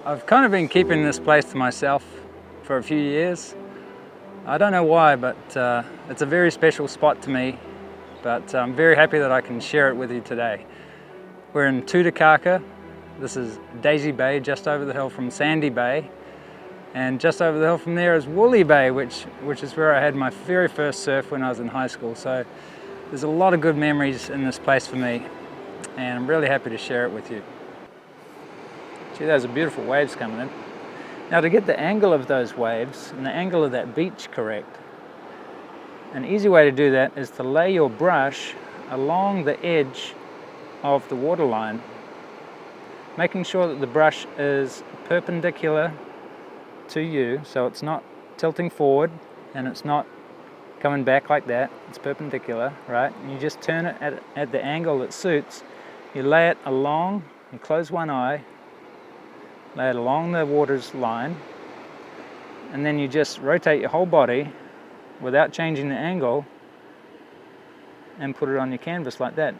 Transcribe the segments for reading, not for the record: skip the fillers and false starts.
I've kind of been keeping this place to myself for a few years. I don't know why, but it's a very special spot to me, but I'm very happy that I can share it with you today. We're in Tutukaka. This is Daisy Bay, just over the hill from Sandy Bay. And just over the hill from there is Woolly Bay, which is where I had my very first surf when I was in high school. So there's a lot of good memories in this place for me, and I'm really happy to share it with you. Gee, those are beautiful waves coming in. Now, to get the angle of those waves and the angle of that beach correct, an easy way to do that is to lay your brush along the edge of the waterline, making sure that the brush is perpendicular to you, so it's not tilting forward and it's not coming back like that. It's perpendicular, right? And you just turn it at the angle that suits. You lay it along, you close one eye, lay it along the water's line, and then you just rotate your whole body without changing the angle and put it on your canvas like that.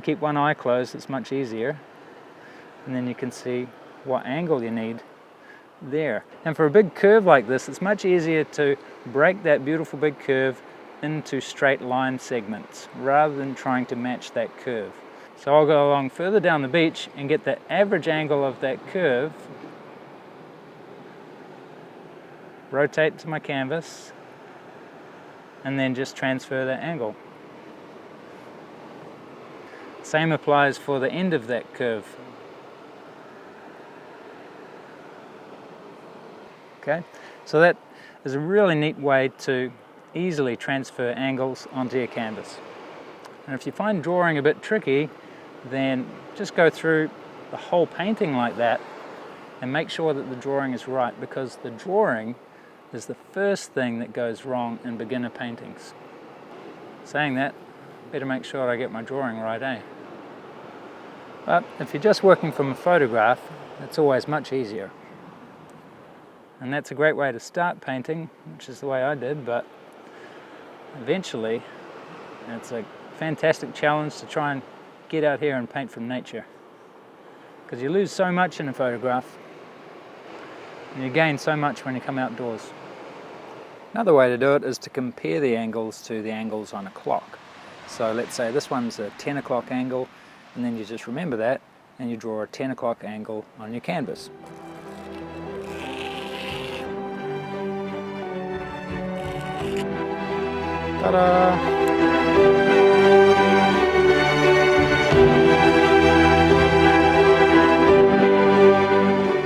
Keep one eye closed, it's much easier, and then you can see what angle you need there. And for a big curve like this, it's much easier to break that beautiful big curve into straight line segments rather than trying to match that curve. So I'll go along further down the beach and get the average angle of that curve, rotate to my canvas, and then just transfer that angle. Same applies for the end of that curve. Okay, so that is a really neat way to easily transfer angles onto your canvas. And if you find drawing a bit tricky, then just go through the whole painting like that and make sure that the drawing is right, because the drawing is the first thing that goes wrong in beginner paintings. Saying that, better make sure I get my drawing right, eh? But if you're just working from a photograph, it's always much easier. And that's a great way to start painting, which is the way I did, but eventually it's a fantastic challenge to try and get out here and paint from nature, because you lose so much in a photograph and you gain so much when you come outdoors. Another way to do it is to compare the angles to the angles on a clock. So let's say this one's a 10 o'clock angle, and then you just remember that and you draw a 10 o'clock angle on your canvas. Ta-da!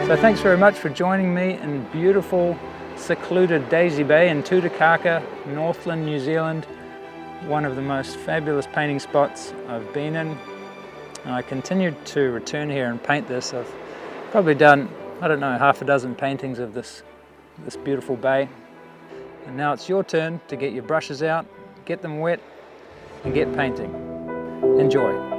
So thanks very much for joining me in beautiful, secluded Daisy Bay in Tutukaka, Northland, New Zealand. One of the most fabulous painting spots I've been in. And I continued to return here and paint this. I've probably done, I don't know, half a dozen paintings of this beautiful bay. And now it's your turn to get your brushes out, get them wet, and get painting. Enjoy.